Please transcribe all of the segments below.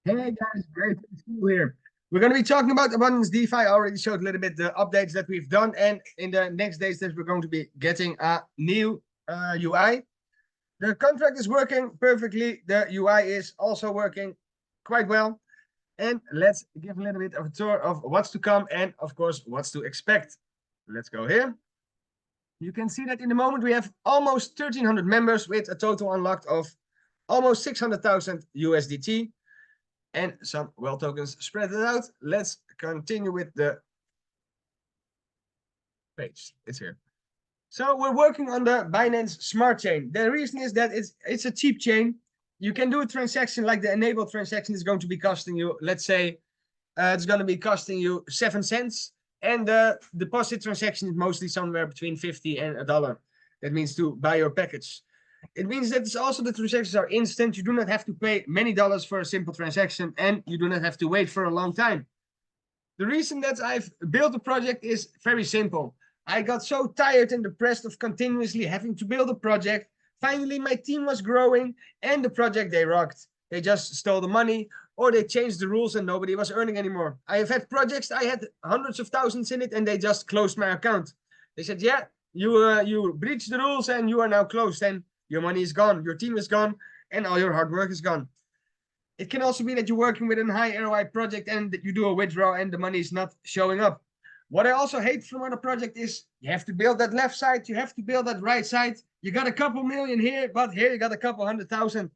Hey guys, great to see you here. We're going to be talking about Abundance DeFi. I already showed a little bit the updates that we've done, and in the next days that we're going to be getting a new UI. The contract is working perfectly. The UI is also working quite well. And let's give a little bit of a tour of what's to come and, of course, what's to expect. Let's go here. You can see that in the moment we have almost 1,300 members with a total unlocked of almost 600,000 USDT. And some well tokens spread it out. Let's continue with the page. It's here. So we're working on the Binance Smart Chain. The reason is that it's a cheap chain. You can do a transaction like the enabled transaction is going to be costing you, let's say, it's going to be costing you 7 cents. And the deposit transaction is mostly somewhere between 50 and $1. That means to buy your package. It means that it's also the transactions are instant. You do not have to pay many dollars for a simple transaction, and you do not have to wait for a long time. The reason that I've built a project is very simple. I got so tired and depressed of continuously having to build a project. Finally, my team was growing, and the project they rocked. They just stole the money, or they changed the rules and nobody was earning anymore. I have had projects, I had hundreds of thousands in it, and they just closed my account. They said, yeah, you breached the rules and you are now closed, and your money is gone, your team is gone, and all your hard work is gone. It can also be that you're working with a high ROI project and that you do a withdrawal and the money is not showing up. What I also hate from other project is you have to build that left side, you have to build that right side. You got a couple million here, but here you got a couple 100,000.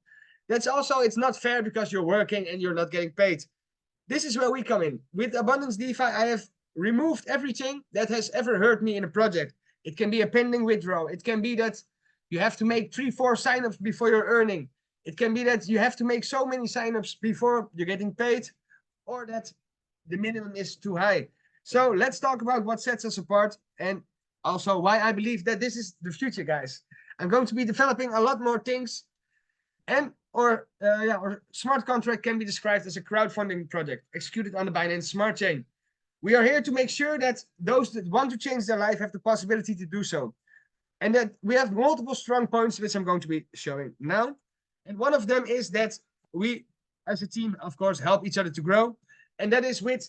That's also, it's not fair because you're working and you're not getting paid. This is where we come in. With Abundance DeFi, I have removed everything that has ever hurt me in a project. It can be a pending withdrawal. It can be that you have to make 3-4 signups before you're earning. It can be that you have to make so many signups before you're getting paid, or that the minimum is too high. So let's talk about what sets us apart and also why I believe that this is the future, guys. I'm going to be developing a lot more things, and or smart contract can be described as a crowdfunding project executed on the Binance Smart Chain. We are here to make sure that those that want to change their life have the possibility to do so. And that we have multiple strong points, which I'm going to be showing now. And one of them is that we, as a team, of course, help each other to grow. And that is with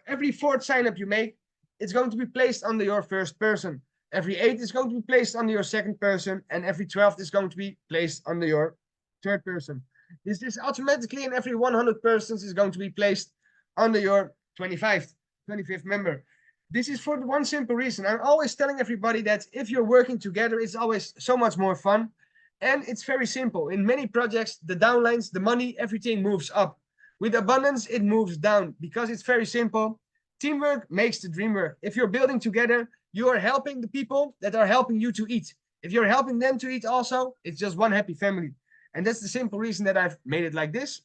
every 4th sign up you make, it's going to be placed under your first person. Every 8 is going to be placed under your second person. And every 12th is going to be placed under your third person. This is automatically, and every 100 persons is going to be placed under your 25th member. This is for one simple reason. I'm always telling everybody that if you're working together, it's always so much more fun. And it's very simple. In many projects, the downlines, the money, everything moves up. With Abundance, it moves down because it's very simple. Teamwork makes the dream work. If you're building together, you are helping the people that are helping you to eat. If you're helping them to eat also, it's just one happy family. And that's the simple reason that I've made it like this.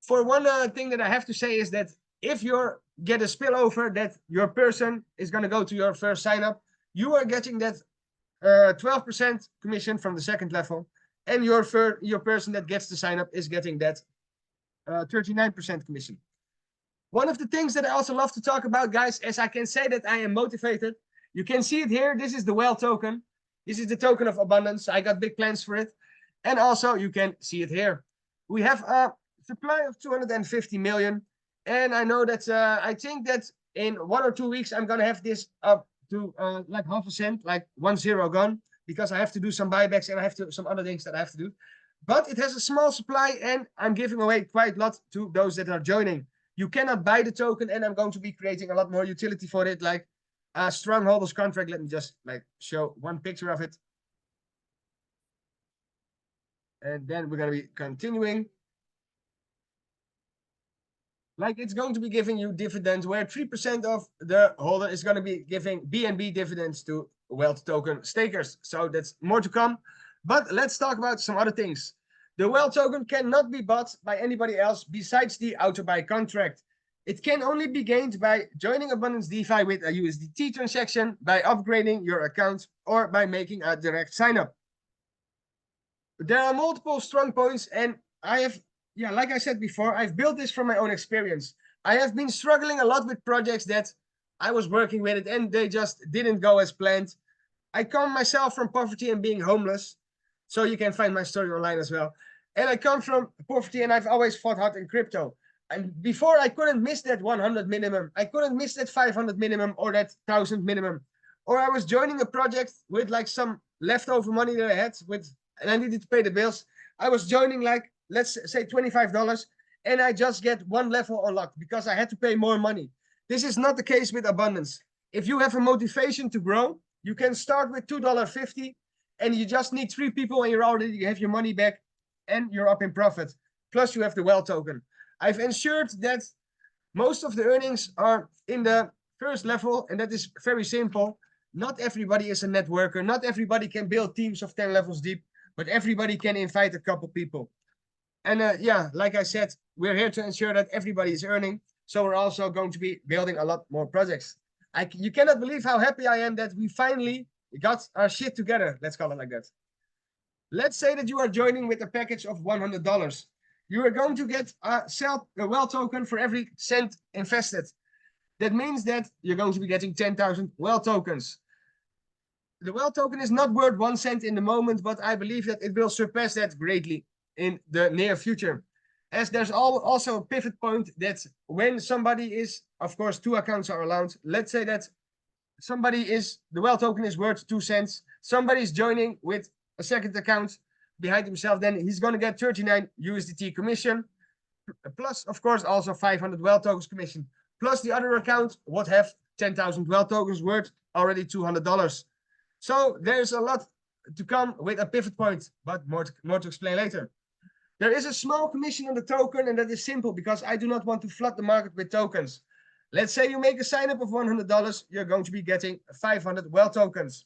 For one thing that I have to say is that if you get a spillover that your person is going to go to your first sign up, you are getting that 12% commission from the second level, and your person that gets the sign up is getting that 39% commission. One of the things that I also love to talk about, guys, is I can say that I am motivated. You can see it here. This is the whale token. This is the token of Abundance. I got big plans for it. And also you can see it here. We have a supply of 250 million. And I know that I think that in 1 or 2 weeks, I'm going to have this up to like half a cent, like 1-0 gone, because I have to do some buybacks and I have to some other things that I have to do. But it has a small supply and I'm giving away quite a lot to those that are joining. You cannot buy the token, and I'm going to be creating a lot more utility for it, like a strongholders contract. Let me just like show one picture of it. And then we're going to be continuing. Like it's going to be giving you dividends where 3% of the holder is going to be giving BNB dividends to wealth token stakers. So that's more to come. But let's talk about some other things. The wealth token cannot be bought by anybody else besides the auto buy contract. It can only be gained by joining Abundance DeFi with a USDT transaction, by upgrading your account, or by making a direct sign up. There are multiple strong points, and I have, like I said before, I've built this from my own experience. I have been struggling a lot with projects that I was working with it and they just didn't go as planned. I come myself from poverty and being homeless, so you can find my story online as well. And I come from poverty and I've always fought hard in crypto. And before I couldn't miss that 100 minimum. I couldn't miss that 500 minimum or that 1,000 minimum. Or I was joining a project with like some leftover money that I had with, and I needed to pay the bills. I was joining like, let's say $25 and I just get one level unlocked because I had to pay more money. This is not the case with abundance. If you have a motivation to grow, you can start with $2.50 and you just need 3 people and you have your money back and you're up in profit. Plus you have the well token. I've ensured that most of the earnings are in the first level, and that is very simple. Not everybody is a networker. Not everybody can build teams of 10 levels deep, but everybody can invite a couple people. And yeah, like I said, we're here to ensure that everybody is earning. So we're also going to be building a lot more projects. You cannot believe how happy I am that we finally got our shit together. Let's call it like that. Let's say that you are joining with a package of $100. You are going to get a well token for every cent invested. That means that you're going to be getting 10,000 well tokens. The well token is not worth 1 cent in the moment, but I believe that it will surpass that greatly in the near future. As there's also a pivot point that when somebody is, of course, 2 accounts are allowed. Let's say that the well token is worth 2 cents. Somebody is joining with a second account behind himself, then he's going to get 39 USDT commission, plus, of course, also 500 well tokens commission. Plus the other account would have 10,000 well tokens worth already $200. So there's a lot to come with a pivot point, but more to explain later. There is a small commission on the token, and that is simple because I do not want to flood the market with tokens. Let's say you make a sign up of $100, you're going to be getting 500 well tokens.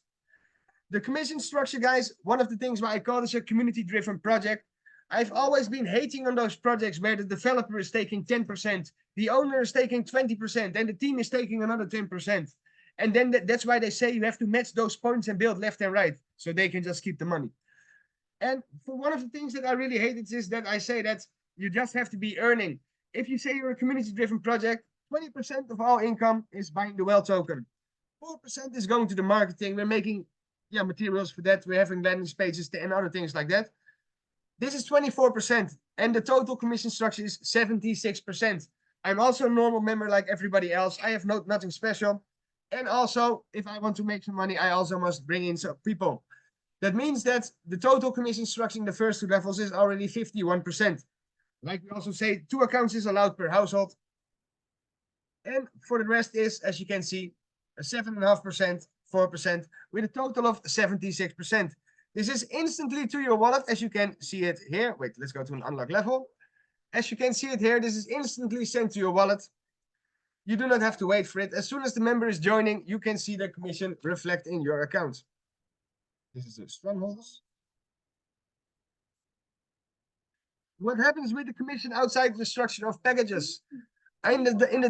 The commission structure, guys, one of the things why I call this a community-driven project. I've always been hating on those projects where the developer is taking 10%, the owner is taking 20%, and the team is taking another 10%. And then that's why they say you have to match those points and build left and right, so they can just keep the money. And for one of the things that I really hated is that I say that you just have to be earning. If you say you're a community-driven project, 20% of all income is buying the well token. 4% is going to the marketing. We're making materials for that. We're having landing pages and other things like that. This is 24%, and the total commission structure is 76%. I'm also a normal member like everybody else. I have nothing special. And also, if I want to make some money, I also must bring in some people. That means that the total commission structure in the first 2 levels is already 51%. Like we also say, 2 accounts is allowed per household. And for the rest is, as you can see, a 7.5%, 4%, with a total of 76%. This is instantly to your wallet, as you can see it here. Wait, let's go to an unlock level. As you can see it here, this is instantly sent to your wallet. You do not have to wait for it. As soon as the member is joining, you can see the commission reflect in your account. This is the strongholds. What happens with the commission outside the structure of packages? In the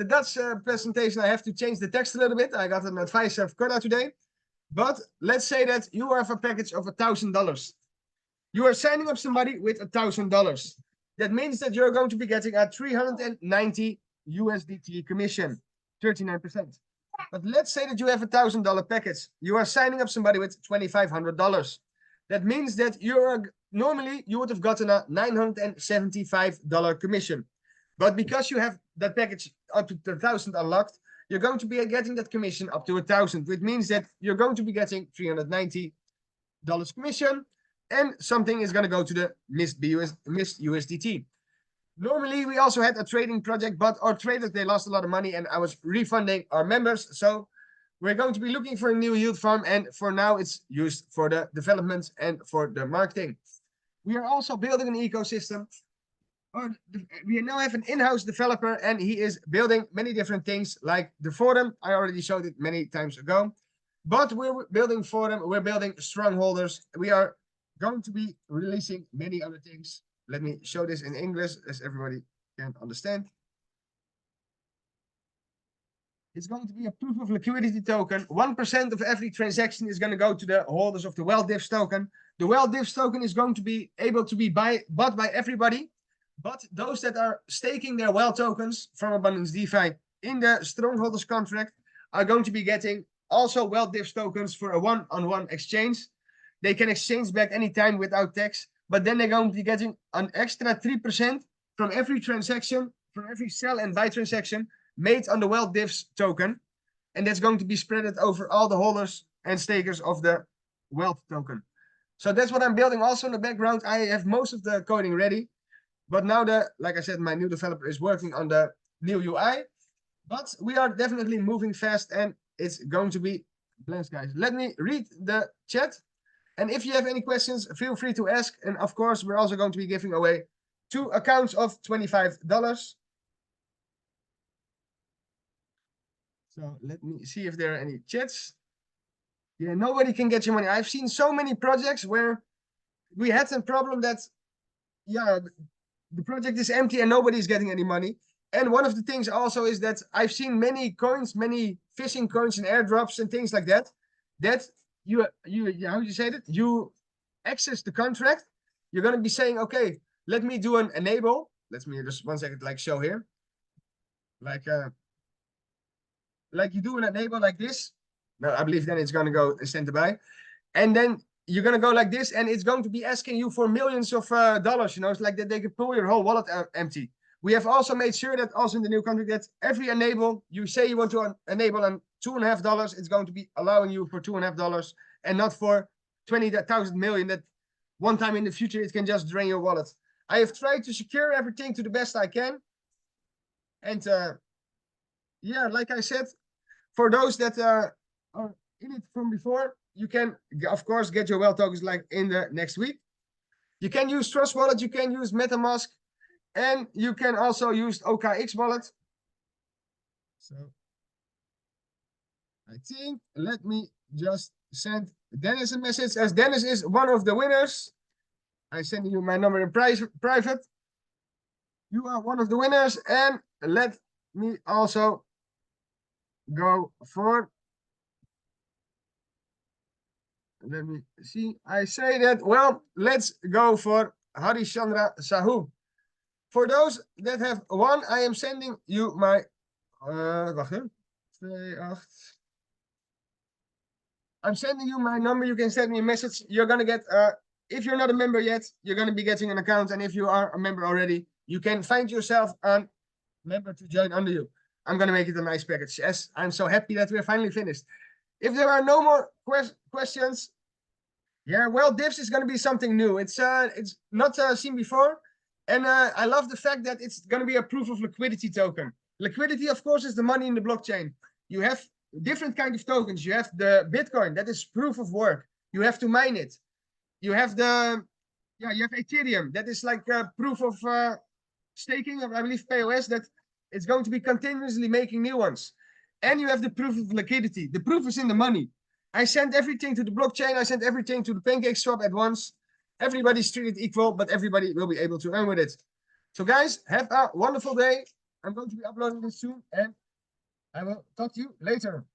Dutch presentation, I have to change the text a little bit. I got an advice of Corda today. But let's say that you have a package of $1,000. You are signing up somebody with $1,000. That means that you're going to be getting a 390 USDT commission, 39%. But let's say that you have a $1,000 package. You are signing up somebody with $2,500. That means that normally you would have gotten a $975 commission. But because you have that package up to 1,000 unlocked, you're going to be getting that commission up to 1,000, which means that you're going to be getting $390 commission, and something is going to go to the missed USDT. Normally, we also had a trading project, but our traders, they lost a lot of money, and I was refunding our members. So we're going to be looking for a new yield farm, and for now, it's used for the development and for the marketing. We are also building an ecosystem. We now have an in-house developer, and he is building many different things like the forum. I already showed it many times ago, but we're building forum, we're building strongholders. We are going to be releasing many other things. Let me show this in English as everybody can understand. It's going to be a proof of liquidity token. 1% of every transaction is going to go to the holders of the well diffs token. The well diffs token is going to be able to be bought by everybody. But those that are staking their well tokens from Abundance DeFi in the Strongholders contract are going to be getting also well diffs tokens for a one-on-one exchange. They can exchange back anytime without tax, but then they're going to be getting an extra 3% from every transaction, from every sell and buy transaction made on the Wealth Diffs token. And that's going to be spread over all the holders and stakers of the Wealth token. So that's what I'm building also in the background. I have most of the coding ready, but now like I said, my new developer is working on the new UI, but we are definitely moving fast and it's going to be blessed, guys. Let me read the chat. And if you have any questions, feel free to ask. And of course, we're also going to be giving away 2 accounts of $25. So let me see if there are any chats. Yeah, nobody can get your money. I've seen so many projects where we had a problem that, yeah, the project is empty and nobody's getting any money. And one of the things also is that I've seen many coins, many phishing coins and airdrops and things like that, that you how do you say that? You access the contract. You're going to be saying, okay, let me do an enable. Let me just 1 second, like show here. Like you do an enable like this. No, I believe then it's going to go send to buy. And then you're going to go like this, and it's going to be asking you for millions of dollars, you know, it's like that they can pull your whole wallet empty. We have also made sure that also in the new contract that every enable, you say you want to enable on $2.5, it's going to be allowing you for $2.5 and not for 20,000 million that one time in the future it can just drain your wallet. I have tried to secure everything to the best I can. And yeah, like I said, for those that are in it from before, you can, of course, get your Wealth tokens like in the next week. You can use Trust Wallet, you can use MetaMask, and you can also use OKX Wallet. So I think, let me just send Dennis a message, as Dennis is one of the winners. I'm sending you my number in private. You are one of the winners, and let me also go for, let me see. I say that, well, let's go for Harishchandra Sahu. For those that have won, I am sending you my, wacht even. 28. I'm sending you my number. You can send me a message. You're going to get, if you're not a member yet, you're going to be getting an account. And if you are a member already, you can find yourself a member to join under you. I'm going to make it a nice package. Yes, I'm so happy that we're finally finished. If there are no more questions, yeah, well, Diffs is going to be something new. It's not seen before. And I love the fact that it's going to be a proof of liquidity token. Liquidity, of course, is the money in the blockchain. You have different kind of tokens. You have the Bitcoin, that is proof of work. You have to mine it. You have you have Ethereum, that is like proof of staking, I believe POS, that it's going to be continuously making new ones. And you have the proof of liquidity. The proof is in the money. I sent everything to the blockchain. I sent everything to the Pancake Swap at once. Everybody's treated equal, but everybody will be able to earn with it. So guys, have a wonderful day. I'm going to be uploading this soon, and I will talk to you later.